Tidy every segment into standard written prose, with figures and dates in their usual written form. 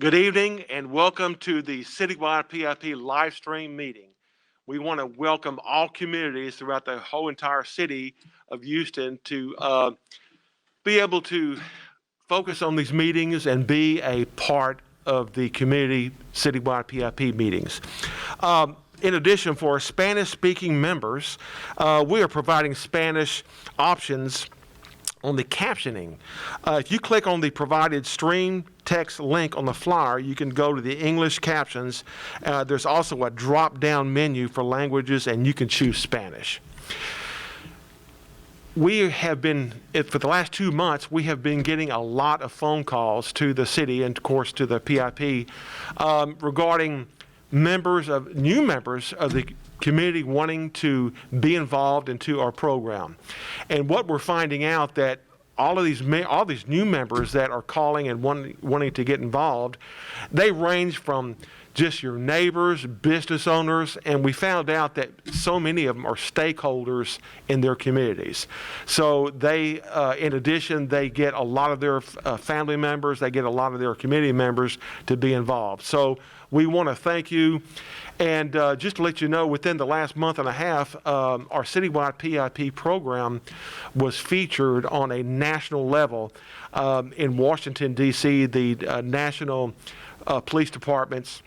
Good evening and welcome to the Citywide PIP live stream meeting. We want to welcome all communities throughout the whole entire city of Houston to be able to focus on these meetings and be a part of the community Citywide PIP meetings. In addition, for Spanish speaking members, we are providing Spanish options on the captioning. If you click on the provided stream text link on the flyer, you can go to the English captions. There's also a drop down menu for languages, and you can choose Spanish. We have been, for the last 2 months, we have been getting a lot of phone calls to the city and, of course, to the PIP regarding new members of the community wanting to be involved into our program. And what we're finding out that all these new members that are calling and wanting to get involved, they range from just your neighbors, business owners, and we found out that so many of them are stakeholders in their communities. So they, in addition, they get a lot of their family members, they get a lot of their community members to be involved. So we want to thank you. And just to let you know, within the last month and a half, our Citywide PIP program was featured on a national level in Washington, D.C. The National Police Department's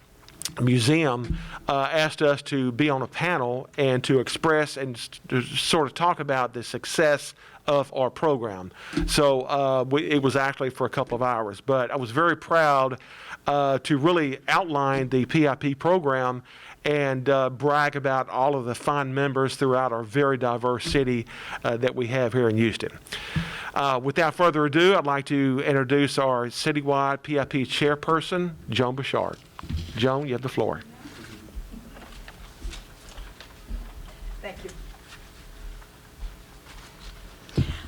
museum asked us to be on a panel and to express and to sort of talk about the success of our program. So it was actually for a couple of hours, but I was very proud to really outline the PIP program and brag about all of the fine members throughout our very diverse city that we have here in Houston. Without further ado, I'd like to introduce our Citywide PIP chairperson, Joan Bouchard. Joan, you have the floor. Thank you.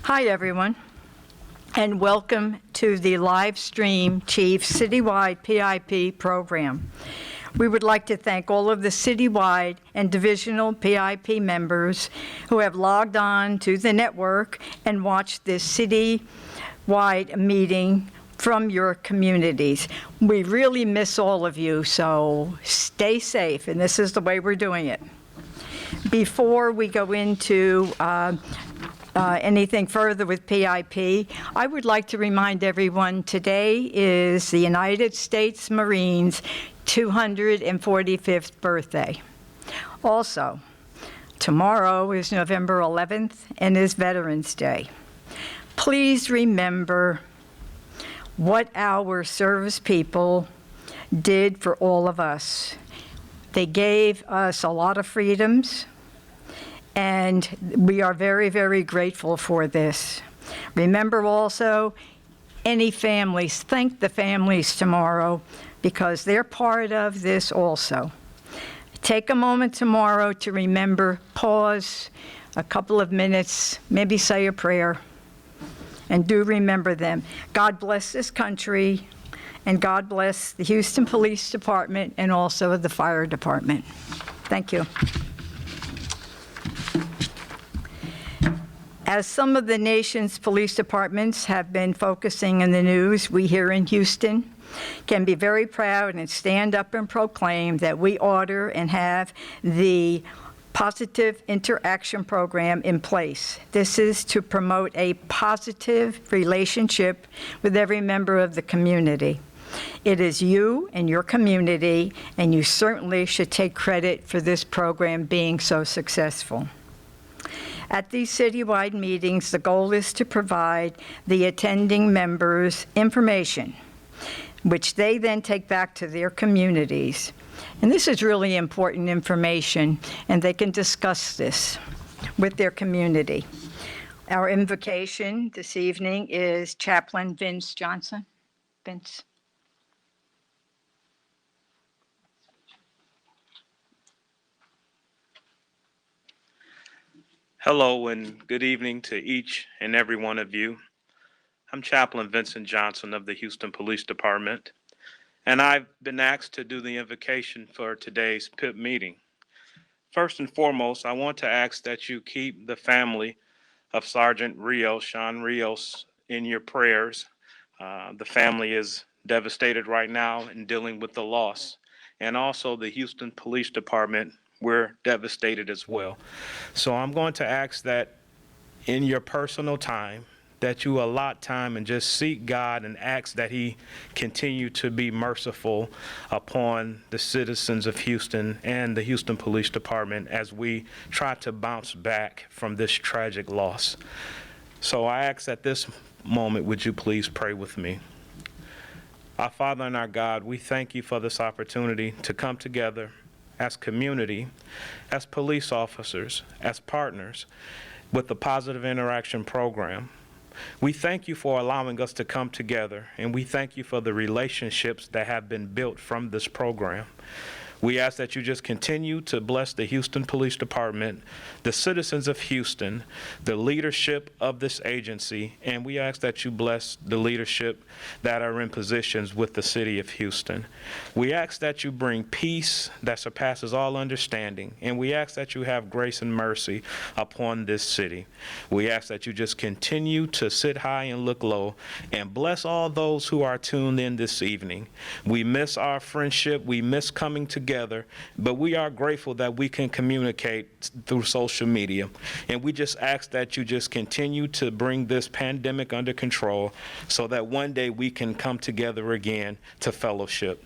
Hi, everyone, and welcome to the live stream Chief Citywide PIP program. We would like to thank all of the citywide and divisional PIP members who have logged on to the network and watched this citywide meeting from your communities. We really miss all of you, so stay safe, and this is the way we're doing it. Before we go into anything further with PIP, I would like to remind everyone today is the United States Marines' 245th birthday. Also, tomorrow is November 11th and is Veterans Day. Please remember what our service people did for all of us. They gave us a lot of freedoms, and we are very, very grateful for this. Remember also, any families, thank the families tomorrow because they're part of this also. Take a moment tomorrow to remember, pause a couple of minutes, maybe say a prayer, and do remember them. God bless this country, and God bless the Houston Police Department and also the Fire Department. Thank you. As some of the nation's police departments have been focusing in the news, we here in Houston can be very proud and stand up and proclaim that we order and have the Positive Interaction Program in place. This is to promote a positive relationship with every member of the community. It is you and your community, and you certainly should take credit for this program being so successful. At these citywide meetings, the goal is to provide the attending members information, which they then take back to their communities. And this is really important information, and they can discuss this with their community. Our invocation this evening is Chaplain Vince Johnson. Vince. Hello and good evening to each and every one of you. I'm Chaplain Vincent Johnson of the Houston Police Department, and I've been asked to do the invocation for today's PIP meeting. First and foremost, I want to ask that you keep the family of Sergeant Rios, Sean Rios, in your prayers. The family is devastated right now and dealing with the loss. And also the Houston Police Department, we're devastated as well. So I'm going to ask that in your personal time, that you allot time and just seek God and ask that He continue to be merciful upon the citizens of Houston and the Houston Police Department as we try to bounce back from this tragic loss. So I ask at this moment, would you please pray with me? Our Father and our God, we thank you for this opportunity to come together as community, as police officers, as partners with the Positive Interaction Program. We thank you for allowing us to come together, and we thank you for the relationships that have been built from this program. We ask that you just continue to bless the Houston Police Department, the citizens of Houston, the leadership of this agency, and we ask that you bless the leadership that are in positions with the city of Houston. We ask that you bring peace that surpasses all understanding, and we ask that you have grace and mercy upon this city. We ask that you just continue to sit high and look low, and bless all those who are tuned in this evening. We miss our friendship, we miss coming together, but we are grateful that we can communicate through social media. And we just ask that you just continue to bring this pandemic under control so that one day we can come together again to fellowship.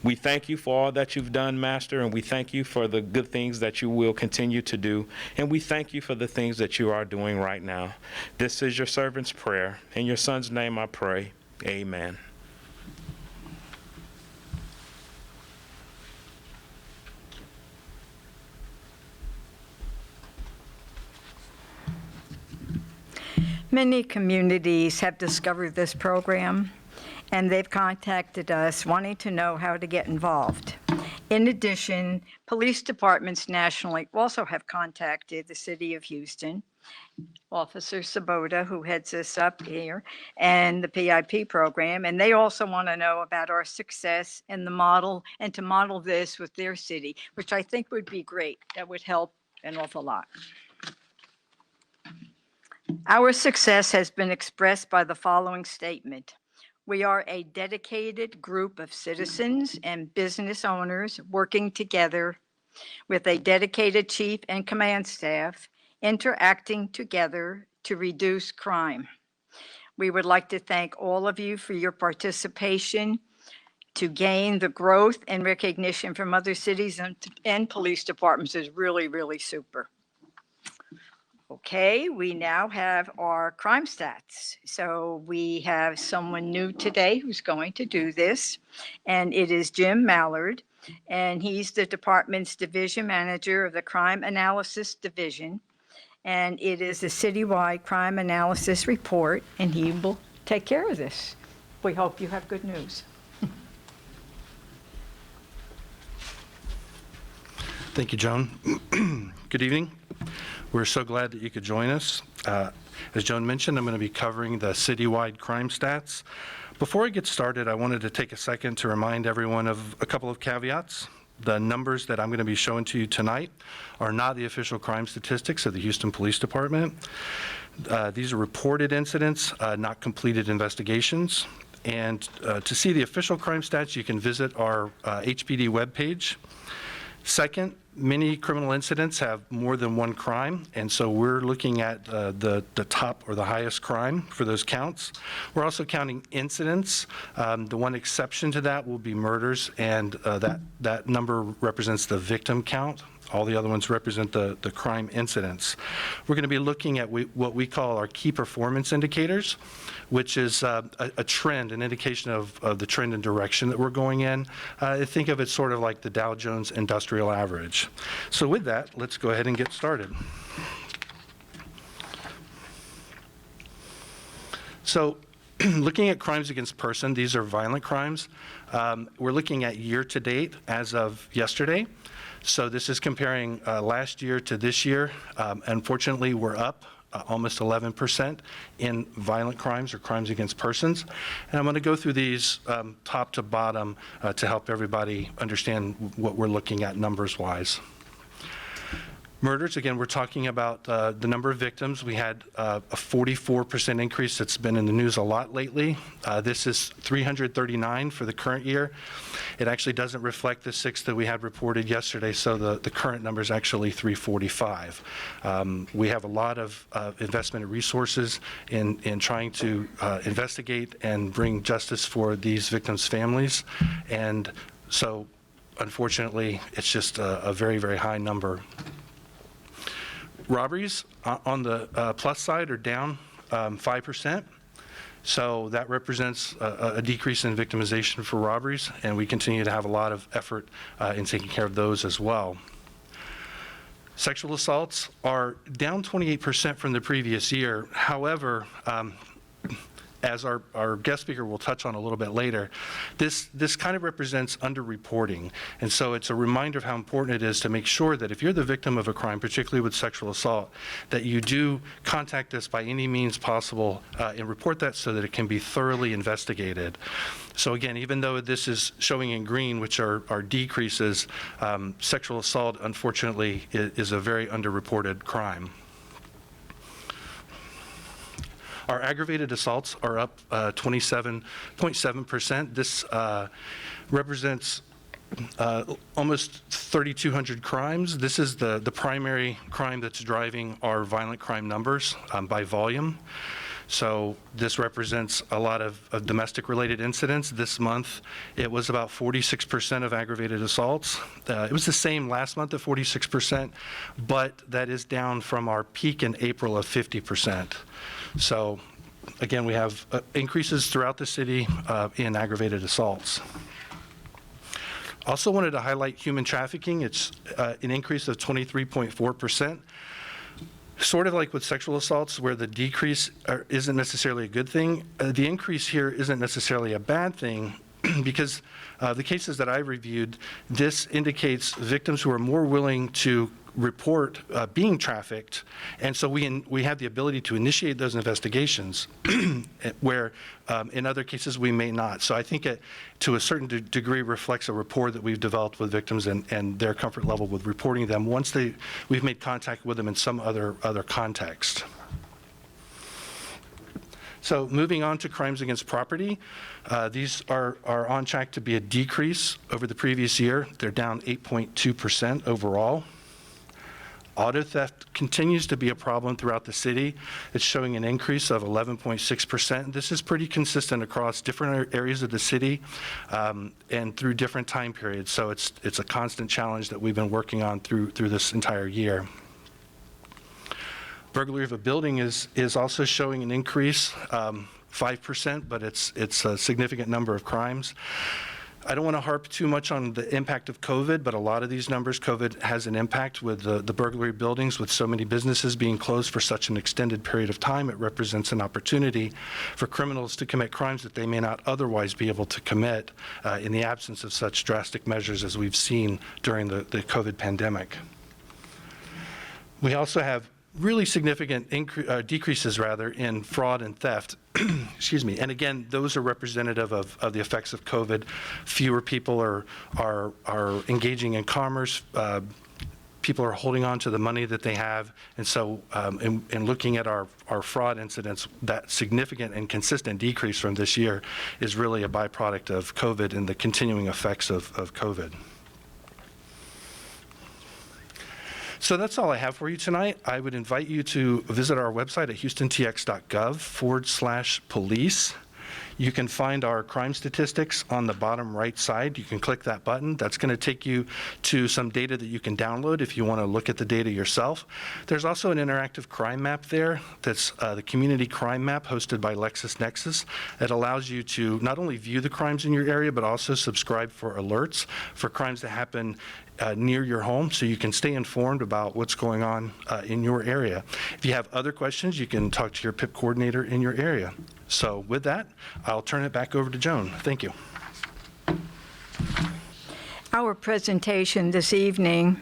We thank you for all that you've done, Master, and we thank you for the good things that you will continue to do. And we thank you for the things that you are doing right now. This is your servant's prayer. In your Son's name I pray. Amen. Many communities have discovered this program, and they've contacted us wanting to know how to get involved. In addition, police departments nationally also have contacted the City of Houston, Officer Sabota, who heads us up here, and the PIP program, and they also want to know about our success in the model and to model this with their city, which I think would be great. That would help an awful lot. Our success has been expressed by the following statement. We are a dedicated group of citizens and business owners working together with a dedicated chief and command staff, interacting together to reduce crime. We would like to thank all of you for your participation to gain the growth and recognition from other cities and police departments is really, really super. Okay, we now have our crime stats. So we have someone new today who's going to do this, and it is Jim Mallard, and he's the department's division manager of the Crime Analysis Division, and it is a citywide crime analysis report, and he will take care of this. We hope you have good news. Thank you, Joan. Good evening. We're so glad that you could join us. As Joan mentioned, I'm going to be covering the citywide crime stats. Before I get started, I wanted to take a second to remind everyone of a couple of caveats. The numbers that I'm going to be showing to you tonight are not the official crime statistics of the Houston Police Department. These are reported incidents, not completed investigations. And to see the official crime stats, you can visit our HPD webpage. Second, many criminal incidents have more than one crime, and so we're looking at the top or the highest crime for those counts. We're also counting incidents. The one exception to that will be murders, and that number represents the victim count. All the other ones represent the crime incidents. We're going to be looking at what we call our key performance indicators, which is a trend, an indication of the trend and direction that we're going in. Think of it sort of like the Dow Jones Industrial Average. So with that, let's go ahead and get started. So looking at crimes against person, these are violent crimes. We're looking at year to date as of yesterday. So this is comparing last year to this year. Unfortunately, we're up almost 11% in violent crimes or crimes against persons. And I'm going to go through these top to bottom to help everybody understand what we're looking at numbers-wise. Murders, again, we're talking about the number of victims. We had a 44% increase that's been in the news a lot lately. This is 339 for the current year. It actually doesn't reflect the 6 that we had reported yesterday, so the current number is actually 345. We have a lot of investment in resources in trying to investigate and bring justice for these victims' families. And so, unfortunately, it's just a very, very high number. Robberies on the plus side are down 5%. So that represents a decrease in victimization for robberies, and we continue to have a lot of effort in taking care of those as well. Sexual assaults are down 28% from the previous year. However, as our guest speaker will touch on a little bit later, this kind of represents underreporting. And so it's a reminder of how important it is to make sure that if you're the victim of a crime, particularly with sexual assault, that you do contact us by any means possible and report that so that it can be thoroughly investigated. So again, even though this is showing in green, which are decreases, sexual assault, unfortunately, is a very underreported crime. Our aggravated assaults are up 27.7%. This represents almost 3,200 crimes. This is the primary crime that's driving our violent crime numbers by volume. So this represents a lot of domestic-related incidents. This month, it was about 46% of aggravated assaults. It was the same last month at 46%, but that is down from our peak in April of 50%. So again, we have increases throughout the city in aggravated assaults. Also wanted to highlight human trafficking. It's an increase of 23.4%. Sort of like with sexual assaults, where the decrease isn't necessarily a good thing, the increase here isn't necessarily a bad thing, because the cases that I reviewed, this indicates victims who are more willing to report being trafficked, and so we have the ability to initiate those investigations where in other cases we may not. So I think it, to a certain degree, reflects a rapport that we've developed with victims and their comfort level with reporting them once we've made contact with them in some other context. So moving on to crimes against property, these are on track to be a decrease over the previous year. They're down 8.2% overall. Auto theft continues to be a problem throughout the city. It's showing an increase of 11.6%. This is pretty consistent across different areas of the city and through different time periods. So it's a constant challenge that we've been working on through this entire year. Burglary of a building is also showing an increase, 5%, but it's a significant number of crimes. I don't want to harp too much on the impact of COVID, but a lot of these numbers, COVID has an impact with the burglary buildings, with so many businesses being closed for such an extended period of time. It represents an opportunity for criminals to commit crimes that they may not otherwise be able to commit in the absence of such drastic measures as we've seen during the COVID pandemic. We also have really significant decreases in fraud and theft. Excuse me. And again, those are representative of the effects of COVID. Fewer people are engaging in commerce. People are holding on to the money that they have. And so in looking at our fraud incidents, that significant and consistent decrease from this year is really a byproduct of COVID and the continuing effects of COVID. So that's all I have for you tonight. I would invite you to visit our website at houstontx.gov/police. You can find our crime statistics on the bottom right side. You can click that button. That's going to take you to some data that you can download if you want to look at the data yourself. There's also an interactive crime map there. That's the community crime map hosted by LexisNexis. It allows you to not only view the crimes in your area, but also subscribe for alerts for crimes that happen near your home, so you can stay informed about what's going on in your area. If you have other questions, you can talk to your PIP coordinator in your area. So with that, I'll turn it back over to Joan. Thank you. Our presentation this evening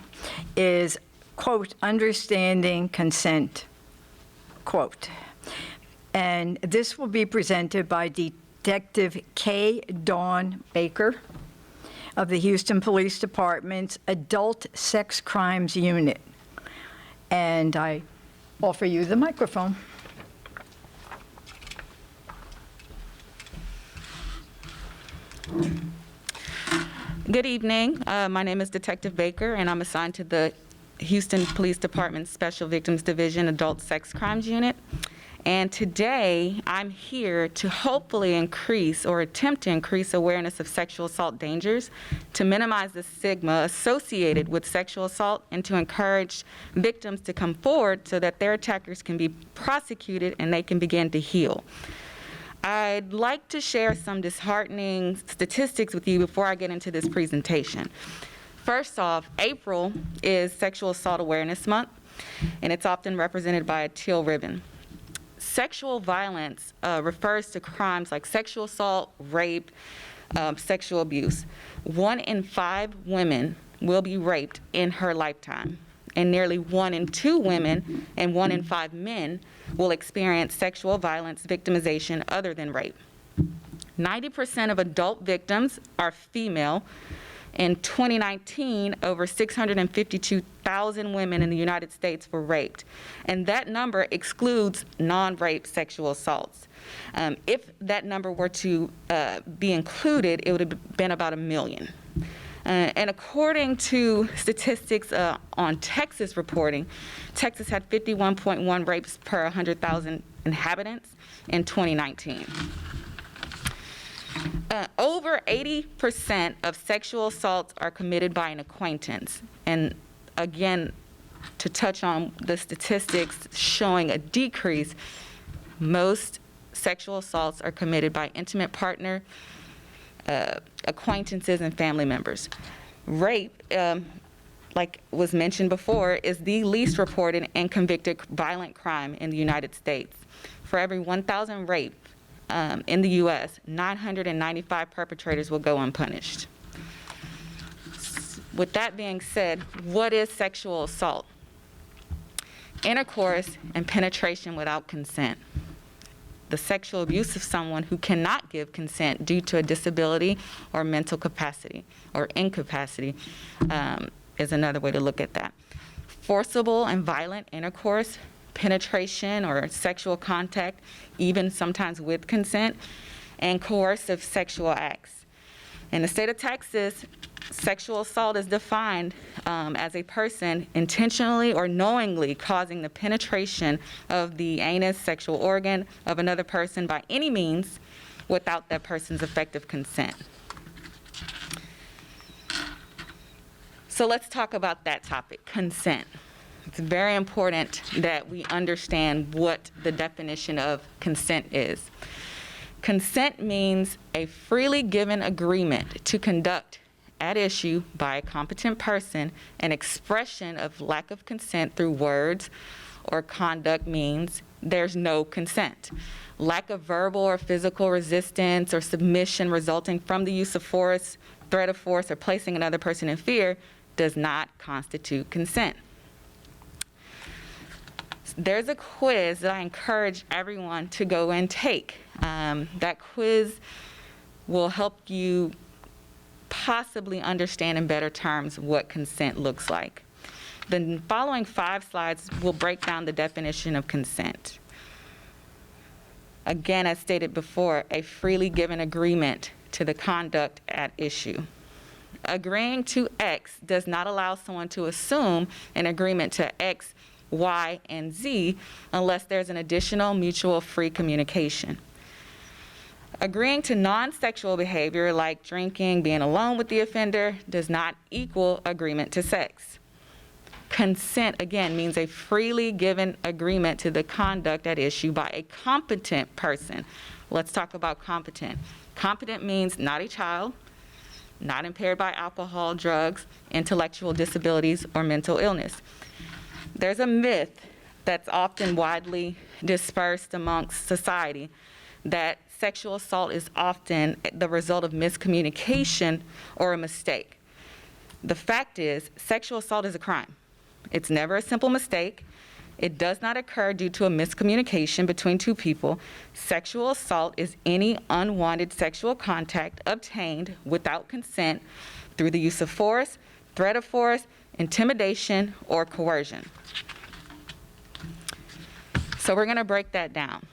is, quote, understanding consent, quote. And this will be presented by Detective K. Dawn Baker of the Houston Police Department's Adult Sex Crimes Unit. And I offer you the microphone. Good evening. My name is Detective Baker, and I'm assigned to the Houston Police Department's Special Victims Division Adult Sex Crimes Unit. And today, I'm here to hopefully increase or attempt to increase awareness of sexual assault dangers, to minimize the stigma associated with sexual assault, and to encourage victims to come forward so that their attackers can be prosecuted and they can begin to heal. I'd like to share some disheartening statistics with you before I get into this presentation. First off, April is Sexual Assault Awareness Month, and it's often represented by a teal ribbon. Sexual violence refers to crimes like sexual assault, rape, sexual abuse. 1 in 5 women will be raped in her lifetime, and nearly 1 in 2 women and 1 in 5 men will experience sexual violence victimization other than rape. 90% of adult victims are female. In 2019, over 652,000 women in the United States were raped, and that number excludes non-rape sexual assaults. If that number were to be included, it would have been about 1 million. And according to statistics on Texas reporting, Texas had 51.1 rapes per 100,000 inhabitants in 2019. Over 80% of sexual assaults are committed by an acquaintance. And again, to touch on the statistics showing a decrease, most sexual assaults are committed by intimate partner, acquaintances, and family members. Rape, like was mentioned before, is the least reported and convicted violent crime in the United States. For every 1,000 rape in the U.S., 995 perpetrators will go unpunished. With that being said, what is sexual assault? Intercourse and penetration without consent. The sexual abuse of someone who cannot give consent due to a disability or mental capacity or incapacity is another way to look at that. Forcible and violent intercourse, penetration or sexual contact, even sometimes with consent, and coercive sexual acts. In the state of Texas, sexual assault is defined as a person intentionally or knowingly causing the penetration of the anus, sexual organ of another person by any means without that person's effective consent. So let's talk about that topic, consent. It's very important that we understand what the definition of consent is. Consent means a freely given agreement to conduct at issue by a competent person an expression of lack of consent through words or conduct means there's no consent. Lack of verbal or physical resistance or submission resulting from the use of force, threat of force, or placing another person in fear does not constitute consent. There's a quiz that I encourage everyone to go and take. That quiz will help you possibly understand in better terms what consent looks like. The following 5 slides will break down the definition of consent. Again, as stated before, a freely given agreement to the conduct at issue. Agreeing to X does not allow someone to assume an agreement to X, Y, and Z unless there's an additional mutual free communication. Agreeing to non-sexual behavior like drinking, being alone with the offender, does not equal agreement to sex. Consent, again, means a freely given agreement to the conduct at issue by a competent person. Let's talk about competent. Competent means not a child, not impaired by alcohol, drugs, intellectual disabilities, or mental illness. There's a myth that's often widely dispersed amongst society that sexual assault is often the result of miscommunication or a mistake. The fact is, sexual assault is a crime. It's never a simple mistake. It does not occur due to a miscommunication between 2 people. Sexual assault is any unwanted sexual contact obtained without consent through the use of force, threat of force, intimidation, or coercion. So we're going to break that down.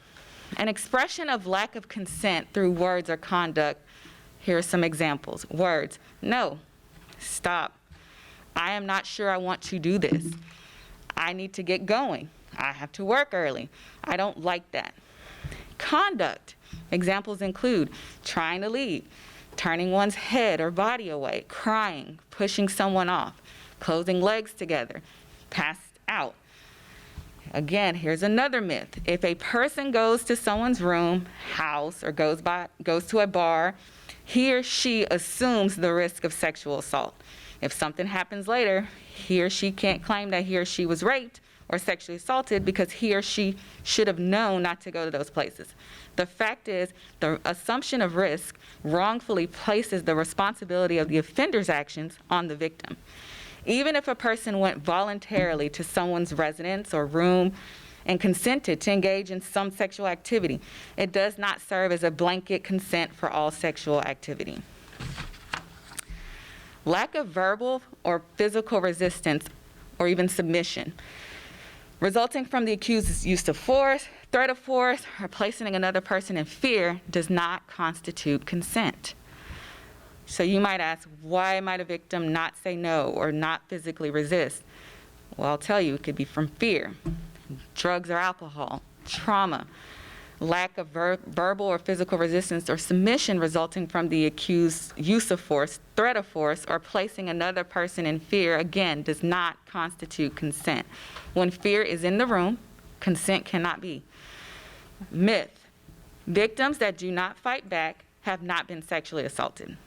An expression of lack of consent through words or conduct. Here are some examples. Words: no, stop, I am not sure I want to do this, I need to get going, I have to work early, I don't like that. Conduct. Examples include trying to leave, turning one's head or body away, crying, pushing someone off, closing legs together, passed out. Again, here's another myth. If a person goes to someone's room, house, or goes to a bar, he or she assumes the risk of sexual assault. If something happens later, he or she can't claim that he or she was raped or sexually assaulted because he or she should have known not to go to those places. The fact is, the assumption of risk wrongfully places the responsibility of the offender's actions on the victim. Even if a person went voluntarily to someone's residence or room and consented to engage in some sexual activity, it does not serve as a blanket consent for all sexual activity. Lack of verbal or physical resistance or even submission, resulting from the accused's use of force, threat of force, or placing another person in fear, does not constitute consent. So you might ask, why might a victim not say no or not physically resist? Well, I'll tell you, it could be from fear, drugs or alcohol, trauma, lack of verbal or physical resistance or submission resulting from the accused's use of force, threat of force, or placing another person in fear, again, does not constitute consent. When fear is in the room, consent cannot be. Myth: victims that do not fight back have not been sexually assaulted.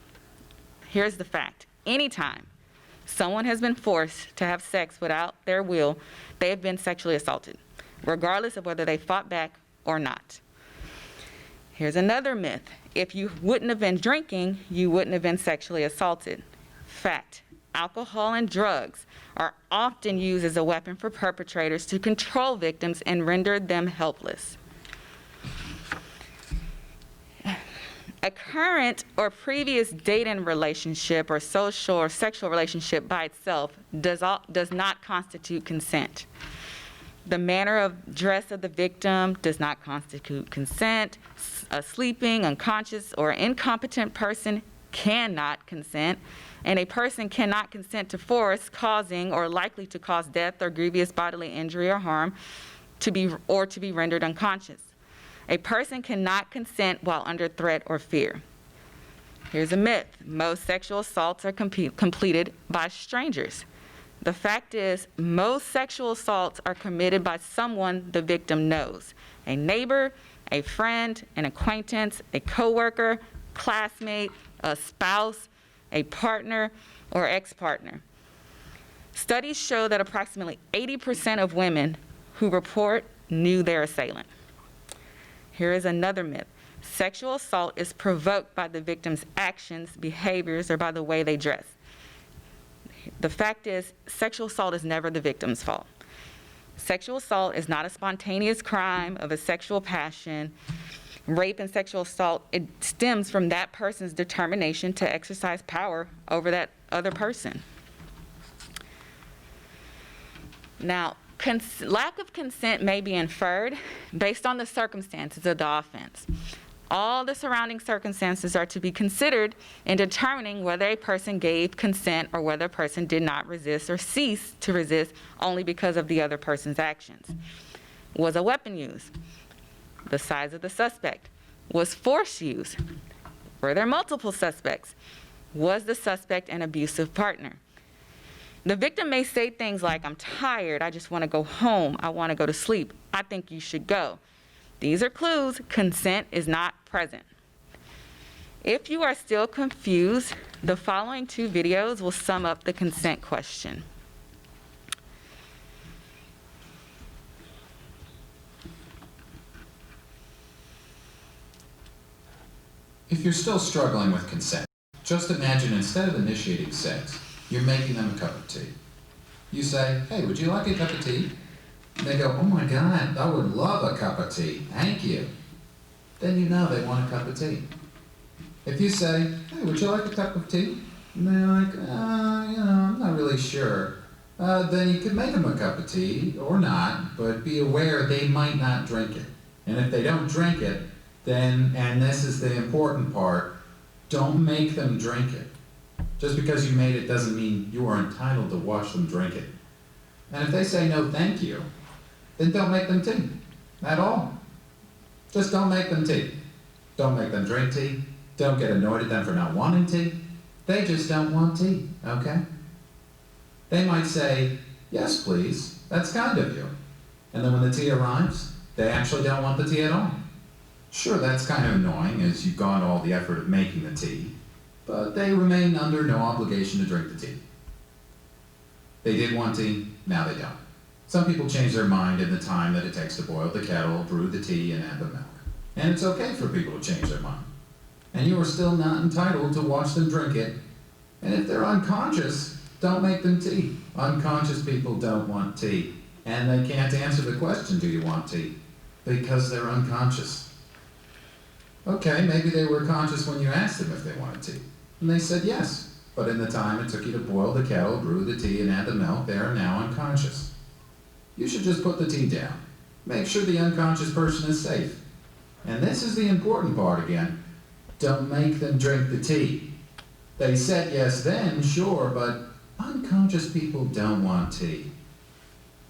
Here's the fact. Anytime someone has been forced to have sex without their will, they have been sexually assaulted, regardless of whether they fought back or not. Here's another myth. If you wouldn't have been drinking, you wouldn't have been sexually assaulted. Fact. Alcohol and drugs are often used as a weapon for perpetrators to control victims and render them helpless. A current or previous dating relationship or social or sexual relationship by itself does not constitute consent. The manner of dress of the victim does not constitute consent. A sleeping, unconscious, or incompetent person cannot consent, and a person cannot consent to force causing or likely to cause death or grievous bodily injury or harm to be rendered unconscious. A person cannot consent while under threat or fear. Here's a myth. Most sexual assaults are completed by strangers. The fact is, most sexual assaults are committed by someone the victim knows: a neighbor, a friend, an acquaintance, a coworker, classmate, a spouse, a partner, or ex-partner. Studies show that approximately 80% of women who report knew their assailant. Here is another myth. Sexual assault is provoked by the victim's actions, behaviors, or by the way they dress. The fact is, sexual assault is never the victim's fault. Sexual assault is not a spontaneous crime of a sexual passion. Rape and sexual assault, it stems from that person's determination to exercise power over that other person. Now, lack of consent may be inferred based on the circumstances of the offense. All the surrounding circumstances are to be considered in determining whether a person gave consent or whether a person did not resist or cease to resist only because of the other person's actions. Was a weapon used? The size of the suspect? Was force used? Were there multiple suspects? Was the suspect an abusive partner? The victim may say things like, "I'm tired, I just want to go home, I want to go to sleep, I think you should go." These are clues consent is not present. If you are still confused, the following two videos will sum up the consent question. If you're still struggling with consent, just imagine instead of initiating sex, you're making them a cup of tea. You say, "Hey, would you like a cup of tea?" They go, "Oh my God, I would love a cup of tea, thank you." Then you know they want a cup of tea. If you say, "Hey, would you like a cup of tea?" And they're like, I'm not really sure. then you could make them a cup of tea, or not, but be aware they might not drink it. And if they don't drink it, then, and this is the important part, don't make them drink it. Just because you made it doesn't mean you are entitled to watch them drink it. And if they say no thank you, then don't make them tea at all. Just don't make them tea. Don't make them drink tea. Don't get annoyed at them for not wanting tea. They just don't want tea, okay? They might say, yes, please, that's kind of you. And then when the tea arrives, they actually don't want the tea at all. Sure, that's kind of annoying as you've gone to all the effort of making the tea, but they remain under no obligation to drink the tea. They did want tea, now they don't. Some people change their mind in the time that it takes to boil the kettle, brew the tea, and add the milk. And it's okay for people to change their mind. And you are still not entitled to watch them drink it. And if they're unconscious, don't make them tea. Unconscious people don't want tea. And they can't answer the question, do you want tea? Because they're unconscious. Okay, maybe they were conscious when you asked them if they wanted tea. And they said yes. But in the time it took you to boil the kettle, brew the tea, and add the milk, they are now unconscious. You should just put the tea down. Make sure the unconscious person is safe. And this is the important part again. Don't make them drink the tea. They said yes then, sure, but unconscious people don't want tea.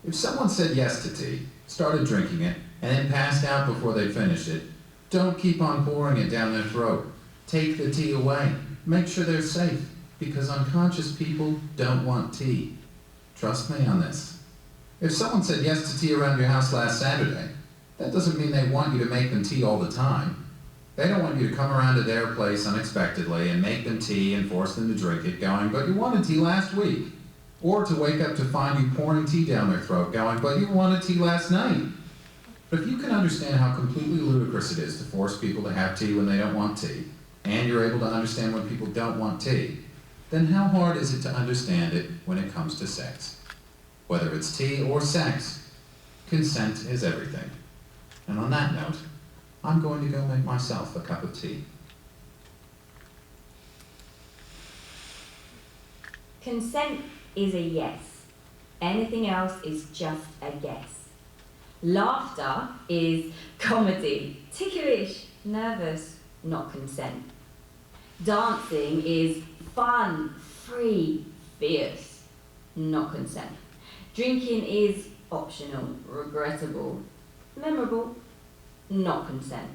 If someone said yes to tea, started drinking it, and then passed out before they finished it, don't keep on pouring it down their throat. Take the tea away. Make sure they're safe, because unconscious people don't want tea. Trust me on this. If someone said yes to tea around your house last Saturday, that doesn't mean they want you to make them tea all the time. They don't want you to come around to their place unexpectedly and make them tea and force them to drink it, going, but you wanted tea last week. Or to wake up to find you pouring tea down their throat, going, but you wanted tea last night. But if you can understand how completely ludicrous it is to force people to have tea when they don't want tea, and you're able to understand when people don't want tea, then how hard is it to understand it when it comes to sex? Whether it's tea or sex, consent is everything. And on that note, I'm going to go make myself a cup of tea. Consent is a yes. Anything else is just a guess. Laughter is comedy, ticklish, nervous, not consent. Dancing is fun, free, fierce, not consent. Drinking is optional, regrettable, memorable, not consent.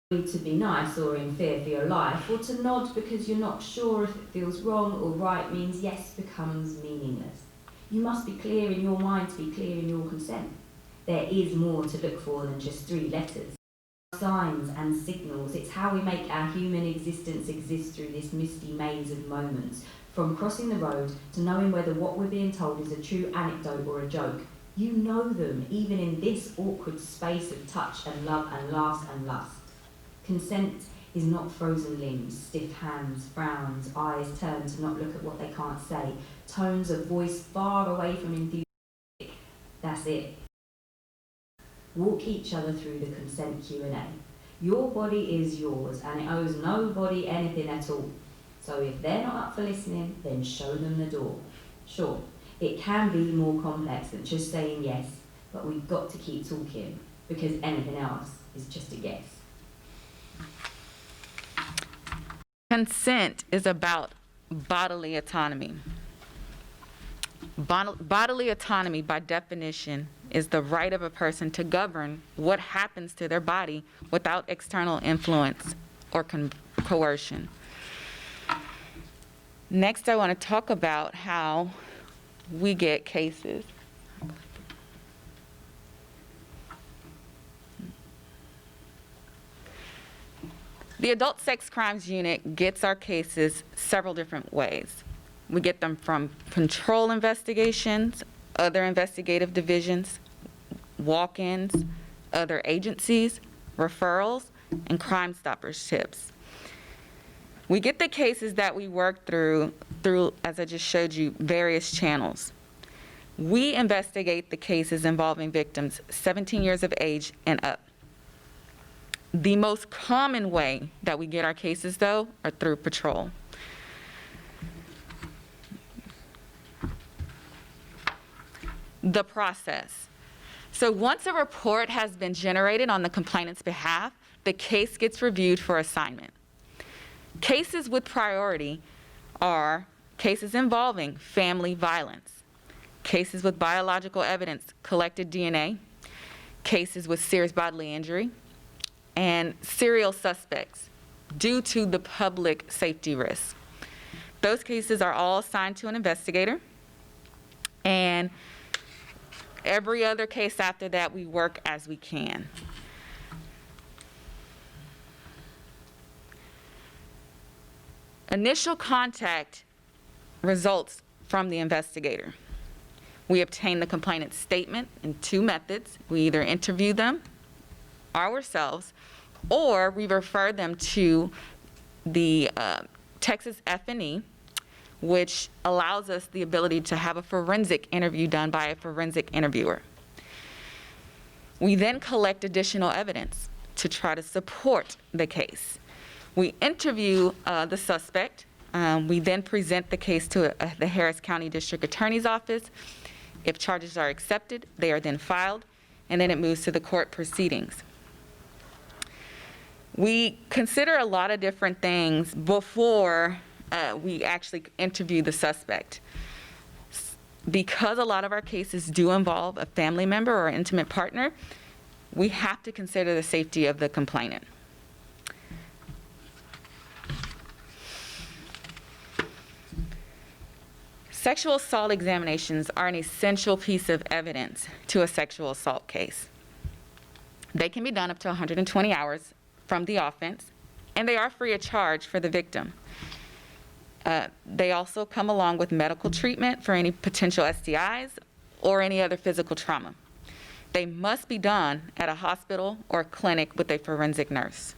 To be nice or in fear for your life, or to nod because you're not sure if it feels wrong or right means yes becomes meaningless. You must be clear in your mind to be clear in your consent. There is more to look for than just 3 letters. Signs and signals, it's how we make our human existence exist through this misty maze of moments, from crossing the road to knowing whether what we're being told is a true anecdote or a joke. You know them, even in this awkward space of touch and love and laughs and lust. Consent is not frozen limbs, stiff hands, frowns, eyes turned to not look at what they can't say, tones of voice far away from enthusiasm. That's it. Walk each other through the consent Q&A. Your body is yours and it owes nobody anything at all. So if they're not up for listening, then show them the door. Sure, it can be more complex than just saying yes, but we've got to keep talking because anything else is just a guess. Consent is about bodily autonomy. Bodily autonomy, by definition, is the right of a person to govern what happens to their body without external influence or coercion. Next, I want to talk about how we get cases. The Adult Sex Crimes Unit gets our cases several different ways. We get them from control investigations, other investigative divisions, walk-ins, other agencies, referrals, and Crime Stoppers tips. We get the cases that we work through, as I just showed you, various channels. We investigate the cases involving victims 17 years of age and up. The most common way that we get our cases, though, are through patrol. the process. So once a report has been generated on the complainant's behalf, the case gets reviewed for assignment. Cases with priority are cases involving family violence, cases with biological evidence, collected DNA, cases with serious bodily injury, and serial suspects due to the public safety risk. Those cases are all assigned to an investigator, and every other case after that, we work as we can. Initial contact results from the investigator. We obtain the complainant's statement in two methods. We either interview them ourselves, or we refer them to the Texas F&E, which allows us the ability to have a forensic interview done by a forensic interviewer. We then collect additional evidence to try to support the case. We interview the suspect. We then present the case to the Harris County District Attorney's Office. If charges are accepted, they are then filed, and then it moves to the court proceedings. We consider a lot of different things before we actually interview the suspect. Because a lot of our cases do involve a family member or intimate partner, we have to consider the safety of the complainant. Sexual assault examinations are an essential piece of evidence to a sexual assault case. They can be done up to 120 hours from the offense, and they are free of charge for the victim. They also come along with medical treatment for any potential STIs or any other physical trauma. They must be done at a hospital or clinic with a forensic nurse.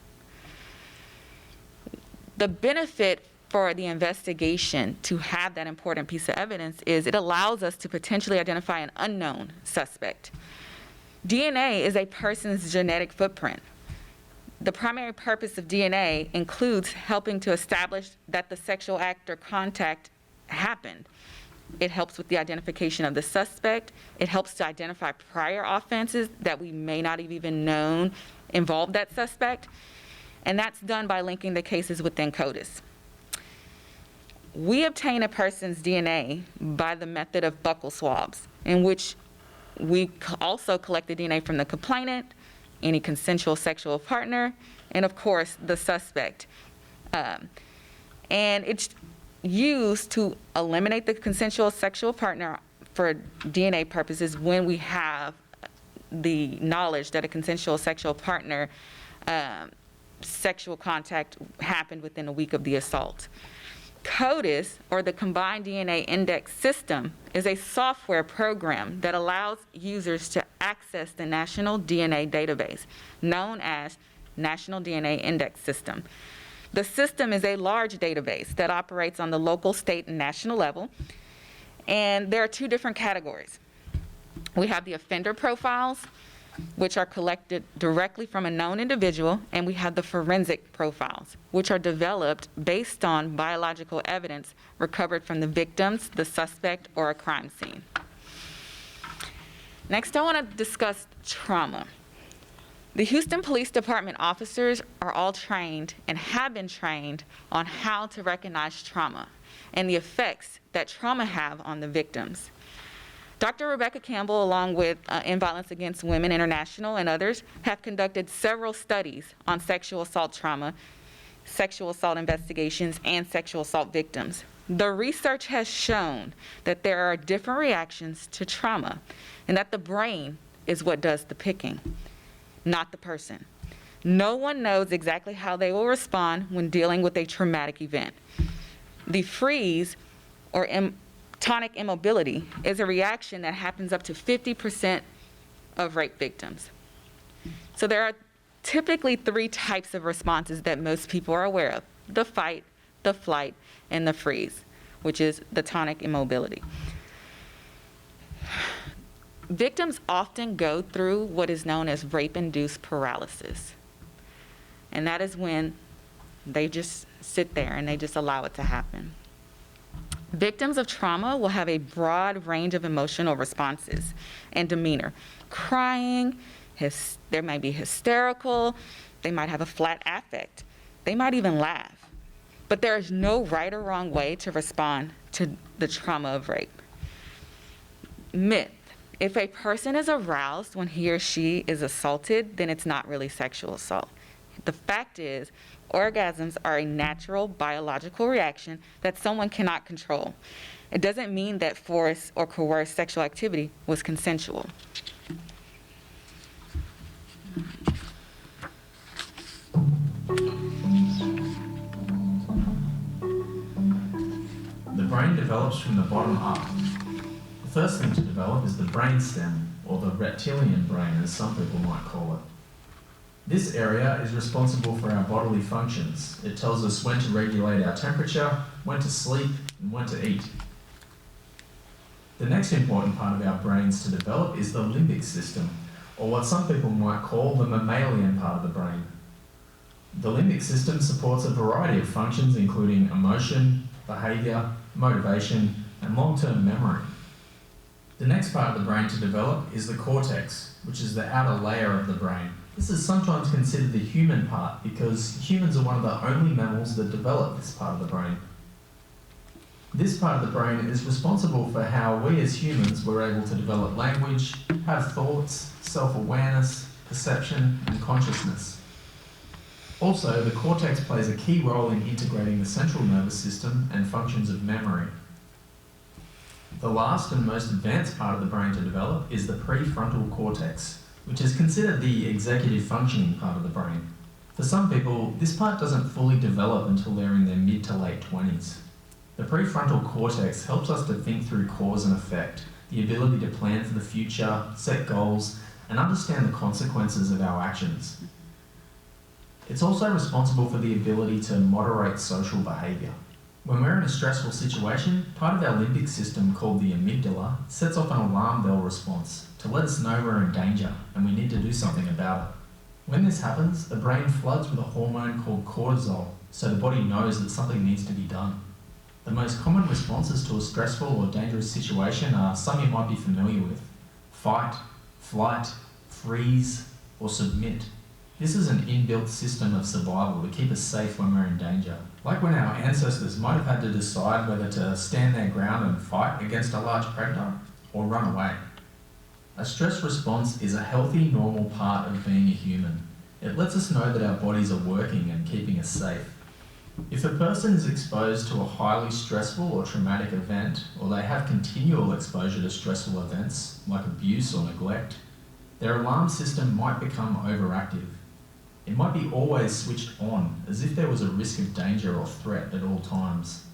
The benefit for the investigation to have that important piece of evidence is it allows us to potentially identify an unknown suspect. DNA is a person's genetic footprint. The primary purpose of DNA includes helping to establish that the sexual act or contact happened. It helps with the identification of the suspect. It helps to identify prior offenses that we may not have even known involved that suspect. And that's done by linking the cases within CODIS. We obtain a person's DNA by the method of buccal swabs, in which we also collect the DNA from the complainant, any consensual sexual partner, and of course, the suspect. And it's used to eliminate the consensual sexual partner for DNA purposes when we have the knowledge that a consensual sexual partner sexual contact happened within a week of the assault. CODIS, or the Combined DNA Index System, is a software program that allows users to access the National DNA Database, known as National DNA Index System. The system is a large database that operates on the local, state, and national level, and there are two different categories. We have the offender profiles, which are collected directly from a known individual, and we have the forensic profiles, which are developed based on biological evidence recovered from the victims, the suspect, or a crime scene. Next, I want to discuss trauma. The Houston Police Department officers are all trained and have been trained on how to recognize trauma and the effects that trauma have on the victims. Dr. Rebecca Campbell, along with End Violence Against Women International and others, have conducted several studies on sexual assault trauma, sexual assault investigations, and sexual assault victims. The research has shown that there are different reactions to trauma, and that the brain is what does the picking, not the person. No one knows exactly how they will respond when dealing with a traumatic event. The freeze, or tonic immobility, is a reaction that happens up to 50% of rape victims. So there are typically three types of responses that most people are aware of: the fight, the flight, and the freeze, which is the tonic immobility. Victims often go through what is known as rape-induced paralysis. And that is when they just sit there and they just allow it to happen. Victims of trauma will have a broad range of emotional responses and demeanor. Crying, they might be hysterical, they might have a flat affect, they might even laugh. But there is no right or wrong way to respond to the trauma of rape. Myth: if a person is aroused when he or she is assaulted, then it's not really sexual assault. The fact is, orgasms are a natural biological reaction that someone cannot control. It doesn't mean that forced or coerced sexual activity was consensual. The brain develops from the bottom up. The first thing to develop is the brainstem, or the reptilian brain as some people might call it. This area is responsible for our bodily functions. It tells us when to regulate our temperature, when to sleep, and when to eat. The next important part of our brains to develop is the limbic system, or what some people might call the mammalian part of the brain. The limbic system supports a variety of functions including emotion, behaviour, motivation, and long-term memory. The next part of the brain to develop is the cortex, which is the outer layer of the brain. This is sometimes considered the human part because humans are one of the only mammals that develop this part of the brain. This part of the brain is responsible for how we as humans were able to develop language, have thoughts, self-awareness, perception, and consciousness. Also, the cortex plays a key role in integrating the central nervous system and functions of memory. The last and most advanced part of the brain to develop is the prefrontal cortex, which is considered the executive functioning part of the brain. For some people, this part doesn't fully develop until they're in their mid to late 20s. The prefrontal cortex helps us to think through cause and effect, the ability to plan for the future, set goals, and understand the consequences of our actions. It's also responsible for the ability to moderate social behaviour. When we're in a stressful situation, part of our limbic system called the amygdala sets off an alarm bell response to let us know we're in danger and we need to do something about it. When this happens, the brain floods with a hormone called cortisol, so the body knows that something needs to be done. The most common responses to a stressful or dangerous situation are some you might be familiar with: fight, flight, freeze, or submit. This is an inbuilt system of survival to keep us safe when we're in danger. Like when our ancestors might have had to decide whether to stand their ground and fight against a large predator or run away. A stress response is a healthy, normal part of being a human. It lets us know that our bodies are working and keeping us safe. If a person is exposed to a highly stressful or traumatic event, or they have continual exposure to stressful events like abuse or neglect, their alarm system might become overactive. It might be always switched on, as if there was a risk of danger or threat at all times.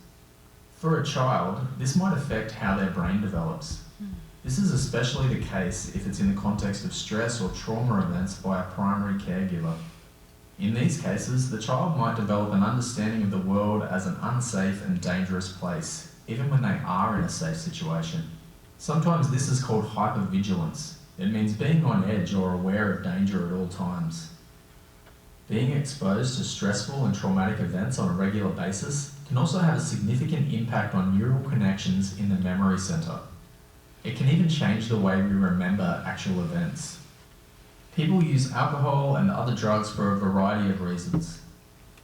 For a child, this might affect how their brain develops. This is especially the case if it's in the context of stress or trauma events by a primary caregiver. In these cases, the child might develop an understanding of the world as an unsafe and dangerous place, even when they are in a safe situation. Sometimes this is called hypervigilance. It means being on edge or aware of danger at all times. Being exposed to stressful and traumatic events on a regular basis can also have a significant impact on neural connections in the memory centre. It can even change the way we remember actual events. People use alcohol and other drugs for a variety of reasons.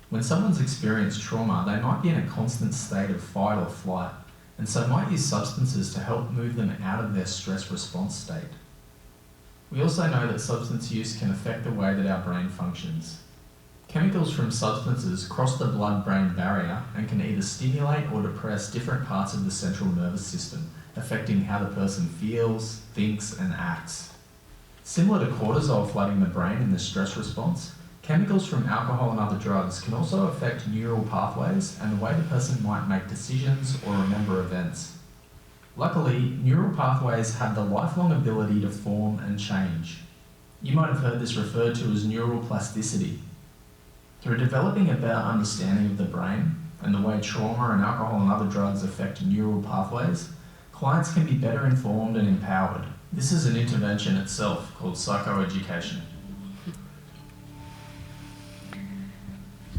When someone's experienced trauma, they might be in a constant state of fight or flight, and so might use substances to help move them out of their stress response state. We also know that substance use can affect the way that our brain functions. Chemicals from substances cross the blood-brain barrier and can either stimulate or depress different parts of the central nervous system, affecting how the person feels, thinks, and acts. Similar to cortisol flooding the brain in the stress response, chemicals from alcohol and other drugs can also affect neural pathways and the way the person might make decisions or remember events. Luckily, neural pathways have the lifelong ability to form and change. You might have heard this referred to as neural plasticity. Through developing a better understanding of the brain and the way trauma and alcohol and other drugs affect neural pathways, clients can be better informed and empowered. This is an intervention itself called psychoeducation.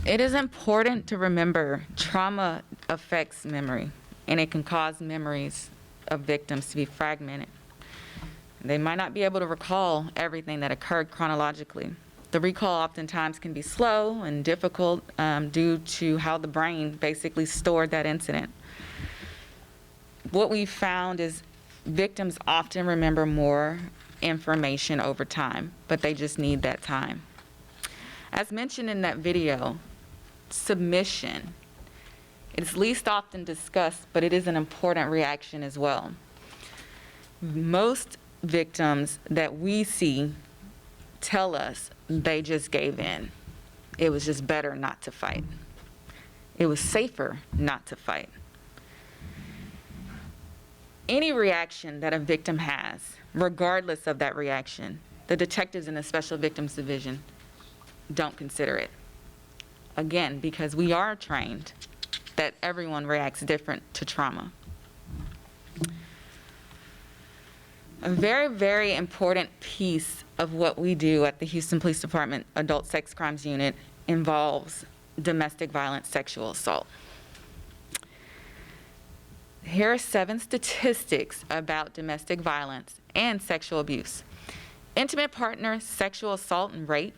It is important to remember trauma affects memory. and it can cause memories of victims to be fragmented. They might not be able to recall everything that occurred chronologically. The recall oftentimes can be slow and difficult due to how the brain basically stored that incident. What we found is victims often remember more information over time, but they just need that time. As mentioned in that video, submission. It's least often discussed, but it is an important reaction as well. Most victims that we see tell us they just gave in. It was just better not to fight. It was safer not to fight. Any reaction that a victim has, regardless of that reaction, the detectives in the Special Victims Division don't consider it. Again, because we are trained that everyone reacts different to trauma. A very, very important piece of what we do at the Houston Police Department Adult Sex Crimes Unit involves domestic violence sexual assault. Here are 7 statistics about domestic violence and sexual abuse. Intimate partner sexual assault and rape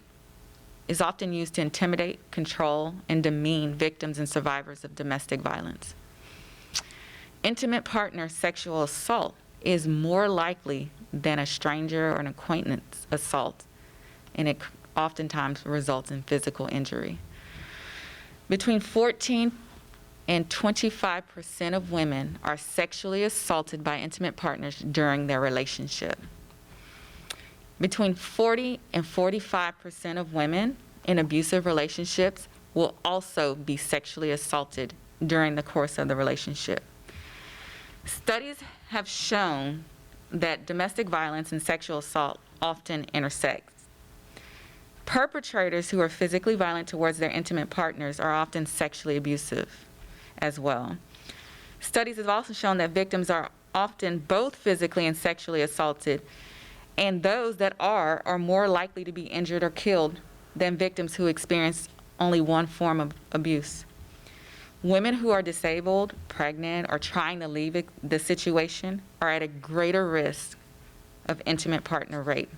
is often used to intimidate, control, and demean victims and survivors of domestic violence. Intimate partner sexual assault is more likely than a stranger or an acquaintance assault, and it oftentimes results in physical injury. Between 14 and 25% of women are sexually assaulted by intimate partners during their relationship. Between 40 and 45% of women in abusive relationships will also be sexually assaulted during the course of the relationship. Studies have shown that domestic violence and sexual assault often intersect. Perpetrators who are physically violent towards their intimate partners are often sexually abusive as well. Studies have also shown that victims are often both physically and sexually assaulted, and those that are more likely to be injured or killed than victims who experience only one form of abuse. Women who are disabled, pregnant, or trying to leave the situation are at a greater risk of intimate partner rape.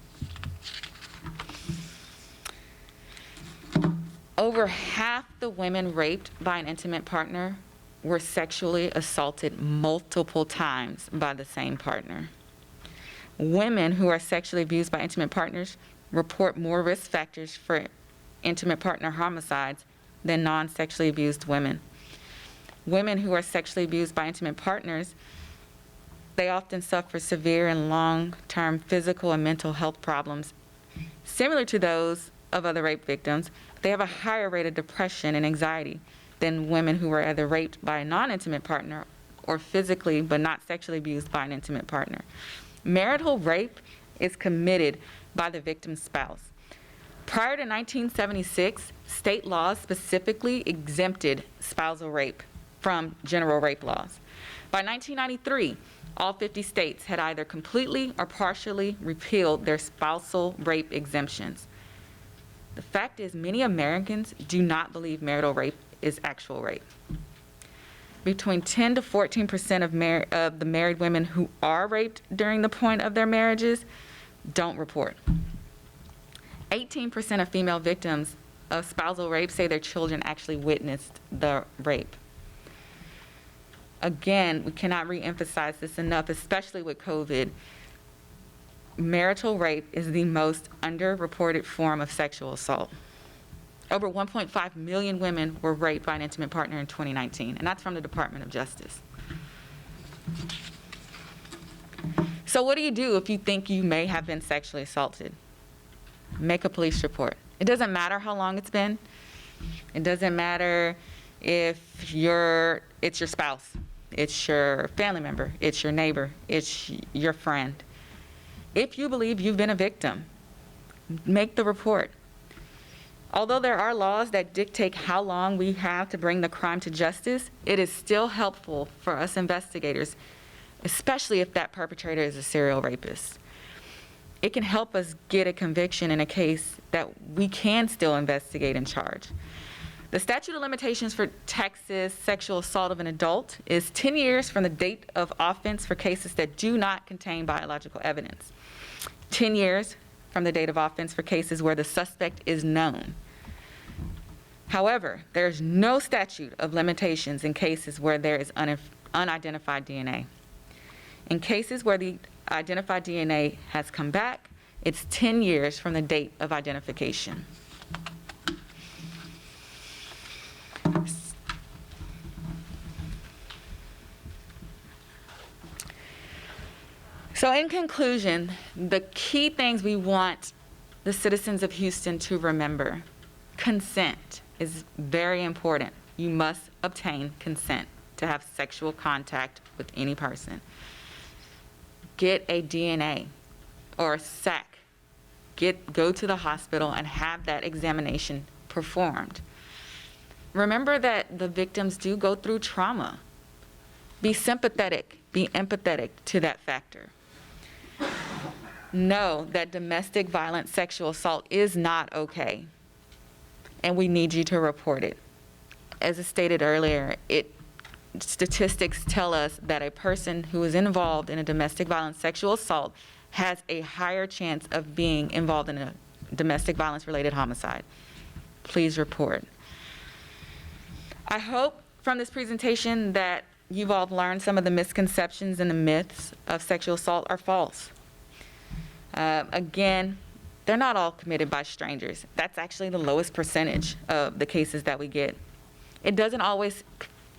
Over half the women raped by an intimate partner were sexually assaulted multiple times by the same partner. Women who are sexually abused by intimate partners report more risk factors for intimate partner homicides than non-sexually abused women. Women who are sexually abused by intimate partners, they often suffer severe and long-term physical and mental health problems similar to those of other rape victims. They have a higher rate of depression and anxiety than women who were either raped by a non-intimate partner or physically but not sexually abused by an intimate partner. Marital rape is committed by the victim's spouse. Prior to 1976, state laws specifically exempted spousal rape from general rape laws. By 1993, all 50 states had either completely or partially repealed their spousal rape exemptions. The fact is, many Americans do not believe marital rape is actual rape. Between 10 to 14% of the married women who are raped during the point of their marriages don't report. 18% of female victims of spousal rape say their children actually witnessed the rape. Again, we cannot re-emphasize this enough, especially with COVID. Marital rape is the most underreported form of sexual assault. Over 1.5 million women were raped by an intimate partner in 2019, and that's from the Department of Justice. So what do you do if you think you may have been sexually assaulted? Make a police report. It doesn't matter how long it's been. It doesn't matter if it's your spouse, it's your family member, it's your neighbor, it's your friend. If you believe you've been a victim, make the report. Although there are laws that dictate how long we have to bring the crime to justice, it is still helpful for us investigators, especially if that perpetrator is a serial rapist. It can help us get a conviction in a case that we can still investigate and charge. The statute of limitations for Texas sexual assault of an adult is 10 years from the date of offense for cases that do not contain biological evidence. 10 years from the date of offense for cases where the suspect is known. However, there's no statute of limitations in cases where there is unidentified DNA. In cases where the identified DNA has come back, it's 10 years from the date of identification. So in conclusion, the key things we want the citizens of Houston to remember: consent is very important. You must obtain consent to have sexual contact with any person. Get a DNA or a SAC. Go to the hospital and have that examination performed. Remember that the victims do go through trauma. Be sympathetic, be empathetic to that factor. Know that domestic violence sexual assault is not okay, and we need you to report it. As I stated earlier, statistics tell us that a person who is involved in a domestic violence sexual assault has a higher chance of being involved in a domestic violence related homicide. Please report. I hope from this presentation that you've all learned some of the misconceptions and the myths of sexual assault are false. Again, they're not all committed by strangers. That's actually the lowest percentage of the cases that we get. It doesn't always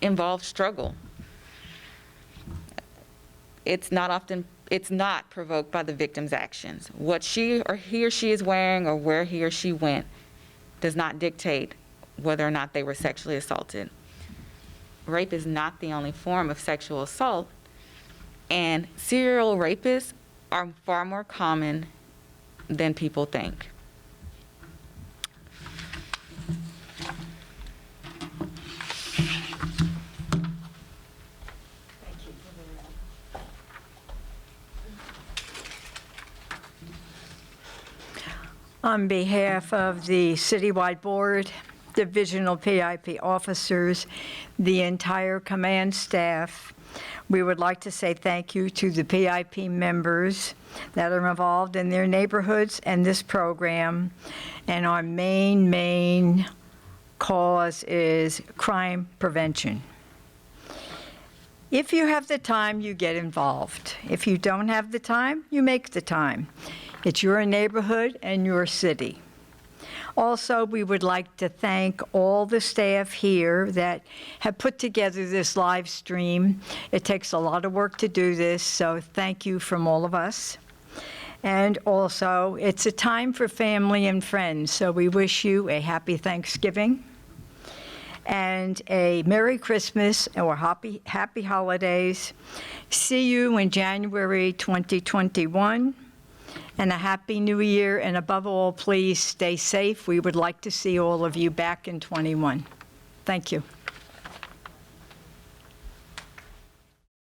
involve struggle. It's not provoked by the victim's actions. What he or she is wearing or where he or she went does not dictate whether or not they were sexually assaulted. Rape is not the only form of sexual assault, and serial rapists are far more common than people think. On behalf of the Citywide Board, Divisional PIP officers, the entire command staff, we would like to say thank you to the PIP members that are involved in their neighborhoods and this program. And our main cause is crime prevention. If you have the time, you get involved. If you don't have the time, you make the time. It's your neighborhood and your city. Also, we would like to thank all the staff here that have put together this live stream. It takes a lot of work to do this, so thank you from all of us. And also, it's a time for family and friends, so we wish you a happy Thanksgiving and a Merry Christmas or happy holidays. See you in January 2021. And a Happy New Year, and above all, please stay safe. We would like to see all of you back in '21. Thank you.